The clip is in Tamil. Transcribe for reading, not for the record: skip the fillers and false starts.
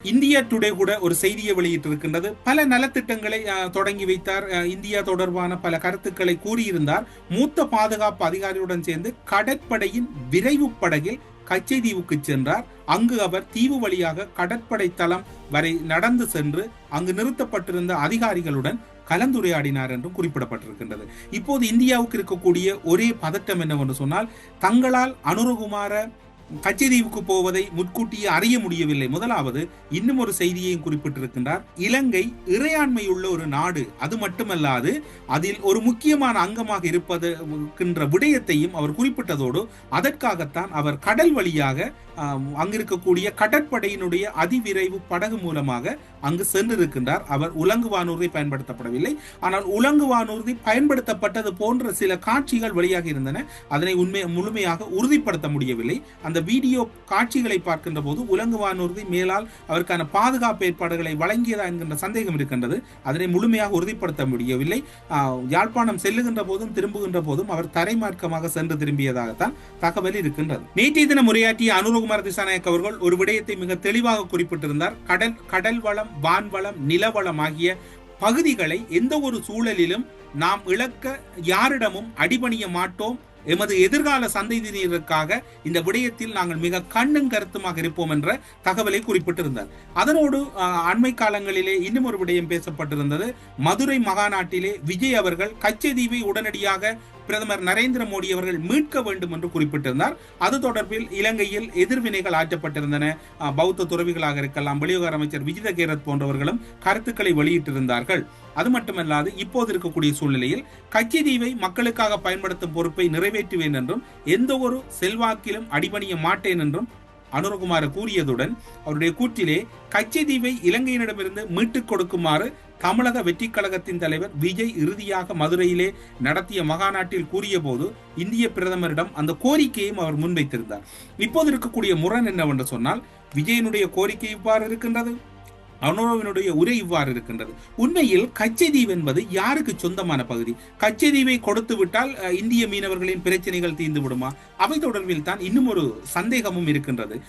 இந்தியா டுடே கூட ஒரு செய்தியை வெளியிட்டிருக்கின்றது. பல நலத்திட்டங்களை தொடங்கி வைத்தார். இந்தியா தொடர்பான பல கருத்துக்களை கூறியிருந்தார். மூத்த பாதுகாப்பு அதிகாரியுடன் சேர்ந்து கடற்படையின் விரைவு படகில் கச்சைதீவுக்கு சென்றார். அங்கு அவர் தீவு வழியாக கடற்படை தளம் வரை நடந்து சென்று அங்கு நிறுத்தப்பட்டிருந்த அதிகாரிகளுடன் கலந்துரையாடினார் என்றும் குறிப்பிடப்பட்டிருக்கின்றது. இப்போது இந்தியாவுக்கு இருக்கக்கூடிய ஒரே பதட்டம் என்னவென்று சொன்னால், தங்களால் அனுரகுமார கச்சைதீவுக்கு போவதை முன்கூட்டியே அறிய முடியவில்லை. முதலாவது இன்னும் ஒரு செய்தியையும் குறிப்பிட்டிருக்கின்றார். இலங்கை இறையாண்மையுள்ள ஒரு நாடு, அது மட்டுமல்லாது அதில் ஒரு முக்கியமான அங்கமாக இருப்பது விடயத்தையும் அவர் குறிப்பிட்டதோடு அதற்காகத்தான் அவர் கடல் வழியாக அங்கிருக்கக்கூடிய கடற்படையினுடைய அதிவிரைவு படகு மூலமாக அங்கு சென்றிருக்கின்றார். அவர் உலங்கு வானூர்தி பயன்படுத்தப்படவில்லை. ஆனால் உலங்கு வானூர்தி பயன்படுத்தப்பட்டது போன்ற சில காட்சிகள் வெளியாக இருந்தன. அதனை முழுமையாக உறுதிப்படுத்த முடியவில்லை. அந்த வீடியோ காட்சிகளை பார்க்கின்ற போது உலங்கு வானூர்தி மேலால் அவருக்கான பாதுகாப்பு ஏற்பாடுகளை வழங்கியதா என்கின்ற சந்தேகம் இருக்கின்றது. அதனை முழுமையாக உறுதிப்படுத்த முடியவில்லை. யாழ்ப்பாணம் செல்லுகின்ற போதும் திரும்புகின்ற போதும் அவர் தரைமார்க்கமாக சென்று திரும்பியதாகத்தான் தகவல் இருக்கின்றது. நேற்றைய தினம் உரையாற்றிய அனுரகுமார திசாநாயக்க அவர்கள் ஒரு விடயத்தை மிக தெளிவாக குறிப்பிட்டிருந்தார். கடல் வளம், வான்வளம், நிலவளம் ஆகிய பகுதிகளை எந்த ஒரு சூழலிலும் நாம் இழக்க யாரிடமும் அடிபணிய மாட்டோம். எமது எதிர்கால சந்ததியினருக்காக இந்த விடயத்தில் நாங்கள் மிக கண்ணும் கருத்துமாக இருப்போம் என்ற தகவலை குறிப்பிட்டிருந்தார். அதனோடு அண்மை காலங்களிலே இன்னும் ஒரு விடயம் பேசப்பட்டிருந்தது. மதுரை மகாநாட்டிலே விஜய் அவர்கள் கச்சைதீவை உடனடியாக பிரதமர் நரேந்திர மோடி அவர்கள் மீட்க வேண்டும் என்று குறிப்பிட்டிருந்தார். அது தொடர்பில் இலங்கையில் எதிர்வினைகள் ஆற்றப்பட்டிருந்தன. பௌத்த துறவிகளாக இருக்கலாம், வெளியுறவு அமைச்சர் விஜித கேரத் போன்றவர்களும் கருத்துக்களை வெளியிட்டிருந்தார்கள். அது மட்டுமல்லாது இப்போது இருக்கக்கூடிய சூழ்நிலையில் கச்சைதீவை மக்களுக்காக பயன்படுத்தும் பொறுப்பை நிறைவேற்றுவேன் என்றும் எந்த ஒரு செல்வாக்கிலும் அடிபணிய மாட்டேன் என்றும் அனுரகுமார கூறியதுடன் அவருடைய கூற்றிலே கச்சைதீவை இலங்கையினரிடமிருந்து மீட்டுக் கொடுக்குமாறு தமிழக வெற்றி கழகத்தின் தலைவர் விஜய் இறுதியாக மதுரையிலே நடத்திய மகாநாட்டில் கூறிய போது இந்திய பிரதமரிடம் அந்த கோரிக்கையும் அவர் முன்வைத்திருந்தார். இப்போது இருக்கக்கூடிய முரண் என்னவென்று சொன்னால், விஜயனுடைய கோரிக்கை இவ்வாறு இருக்கின்றது, அனுரவினுடைய உரை இவ்வாறு இருக்கின்றது. உண்மையில் கச்சைதீவு என்பது யாருக்கு சொந்தமான பகுதி? கச்சைதீவை கொடுத்து விட்டால் இந்திய மீனவர்களின் பிரச்சனைகள் தீர்ந்து விடுமா? அவை தொடர்பில் தான் இன்னும் ஒரு சந்தேகமும் இருக்கின்றது.